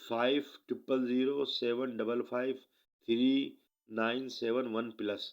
500007553971+.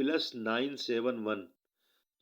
+971.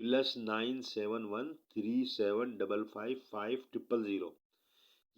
+97137555500.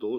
2